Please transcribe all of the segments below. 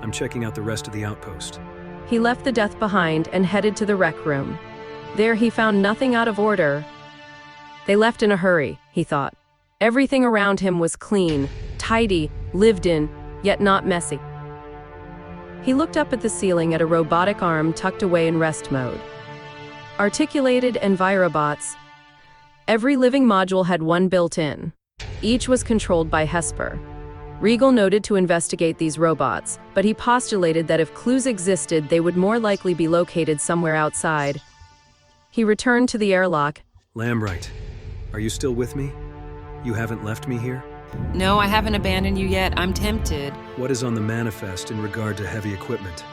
I'm checking out the rest of the outpost. He left the death behind and headed to the rec room. There he found nothing out of order. They left in a hurry, he thought. Everything around him was clean, tidy, lived in, yet not messy. He looked up at the ceiling at a robotic arm tucked away in rest mode. Articulated envirobots. Every living module had one built in. Each was controlled by Hesper. Reagle noted to investigate these robots, but he postulated that if clues existed, they would more likely be located somewhere outside. He returned to the airlock. Lambright, are you still with me? You haven't left me here? No, I haven't abandoned you yet. I'm tempted. What is on the manifest in regard to heavy equipment?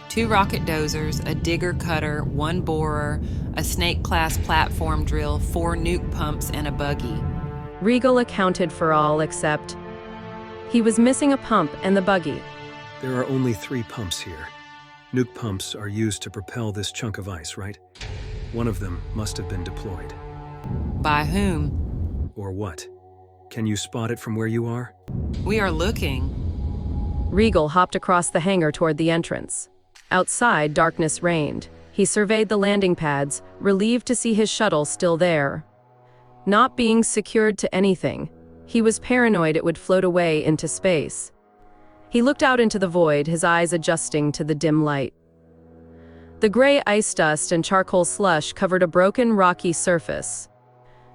2 rocket dozers, a digger cutter, 1 borer, a snake-class platform drill, 4 nuke pumps, and a buggy. Reagle accounted for all except he was missing a pump and the buggy. There are only 3 pumps here. Nuke pumps are used to propel this chunk of ice, right? One of them must have been deployed. By whom? Or what? Can you spot it from where you are? We are looking. Reagle hopped across the hangar toward the entrance. Outside, darkness reigned. He surveyed the landing pads, relieved to see his shuttle still there. Not being secured to anything, he was paranoid it would float away into space. He looked out into the void, his eyes adjusting to the dim light. The gray ice dust and charcoal slush covered a broken, rocky surface.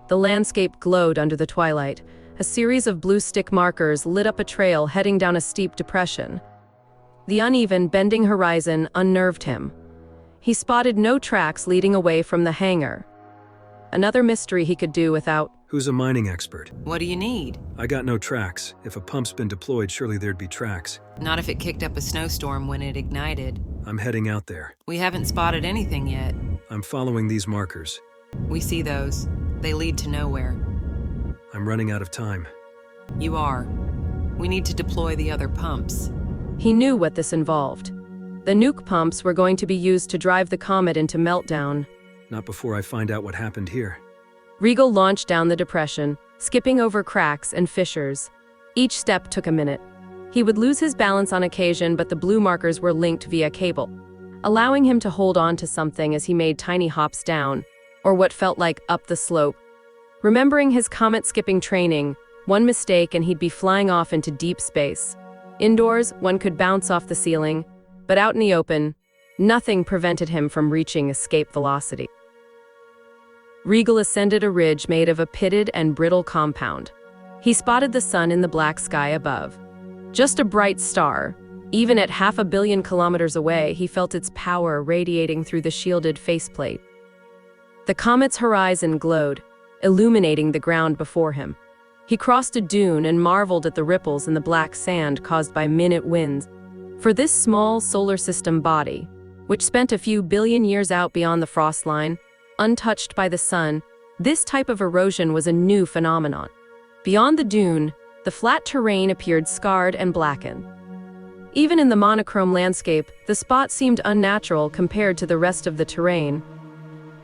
The landscape glowed under the twilight. A series of blue stick markers lit up a trail heading down a steep depression. The uneven, bending horizon unnerved him. He spotted no tracks leading away from the hangar. Another mystery he could do without. Who's a mining expert? What do you need? I got no tracks. If a pump's been deployed, surely there'd be tracks. Not if it kicked up a snowstorm when it ignited. I'm heading out there. We haven't spotted anything yet. I'm following these markers. We see those. They lead to nowhere. I'm running out of time. You are. We need to deploy the other pumps. He knew what this involved. The nuke pumps were going to be used to drive the comet into meltdown. Not before I find out what happened here. Reagle launched down the depression, skipping over cracks and fissures. Each step took a minute. He would lose his balance on occasion, but the blue markers were linked via cable, allowing him to hold on to something as he made tiny hops down, or what felt like up the slope. Remembering his comet-skipping training, one mistake and he'd be flying off into deep space. Indoors, one could bounce off the ceiling, but out in the open, nothing prevented him from reaching escape velocity. Reagle ascended a ridge made of a pitted and brittle compound. He spotted the sun in the black sky above. Just a bright star. Even at 500 million kilometers away, he felt its power radiating through the shielded faceplate. The comet's horizon glowed, illuminating the ground before him. He crossed a dune and marveled at the ripples in the black sand caused by minute winds. For this small solar system body, which spent a few billion years out beyond the frost line, untouched by the sun, this type of erosion was a new phenomenon. Beyond the dune, the flat terrain appeared scarred and blackened. Even in the monochrome landscape, the spot seemed unnatural compared to the rest of the terrain.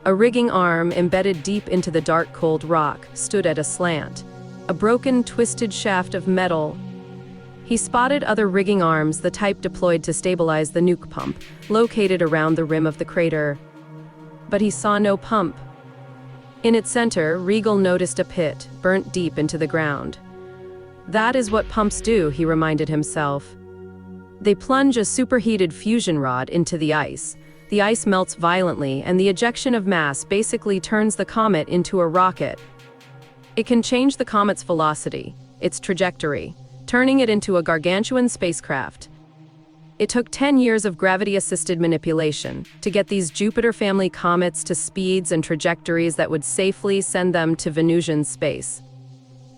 A rigging arm embedded deep into the dark, cold rock stood at a slant. A broken, twisted shaft of metal. He spotted other rigging arms, the type deployed to stabilize the nuke pump, located around the rim of the crater. But he saw no pump. In its center, Reagle noticed a pit, burnt deep into the ground. That is what pumps do, he reminded himself. They plunge a superheated fusion rod into the ice. The ice melts violently, and the ejection of mass basically turns the comet into a rocket. It can change the comet's velocity, its trajectory, turning it into a gargantuan spacecraft. It took 10 years of gravity-assisted manipulation to get these Jupiter family comets to speeds and trajectories that would safely send them to Venusian space.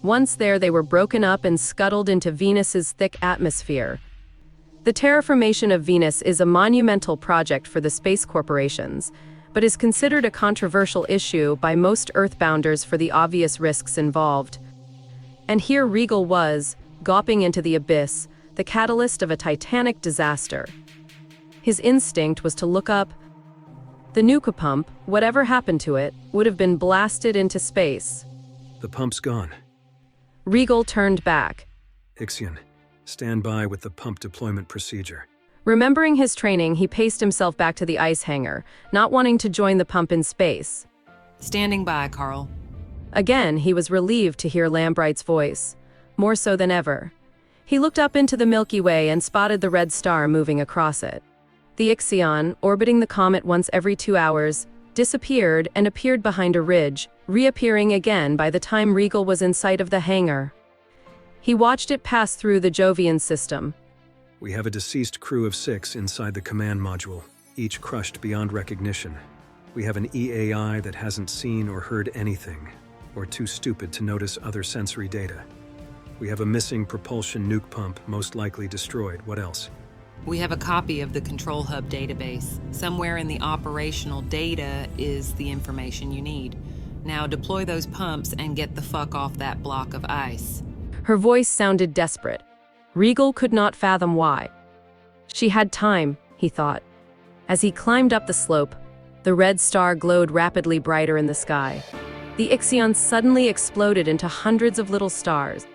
Once there, they were broken up and scuttled into Venus's thick atmosphere. The terraformation of Venus is a monumental project for the space corporations, but is considered a controversial issue by most Earthbounders for the obvious risks involved. And here Reagle was, gawping into the abyss, the catalyst of a titanic disaster. His instinct was to look up. The nuke pump, whatever happened to it, would have been blasted into space. The pump's gone. Reagle turned back. Ixion, stand by with the pump deployment procedure. Remembering his training, he paced himself back to the ice hangar, not wanting to join the pump in space. Standing by, Carl. Again, he was relieved to hear Lambright's voice, more so than ever. He looked up into the Milky Way and spotted the red star moving across it. The Ixion, orbiting the comet once every 2 hours, disappeared and appeared behind a ridge, reappearing again by the time Reagle was in sight of the hangar. He watched it pass through the Jovian system. We have a deceased crew of 6 inside the command module, each crushed beyond recognition. We have an EAI that hasn't seen or heard anything, or too stupid to notice other sensory data. We have a missing propulsion nuke pump, most likely destroyed. What else? We have a copy of the control hub database. Somewhere in the operational data is the information you need. Now deploy those pumps and get the fuck off that block of ice. Her voice sounded desperate. Reagle could not fathom why. She had time, he thought. As he climbed up the slope, the red star glowed rapidly brighter in the sky. The Ixion suddenly exploded into hundreds of little stars.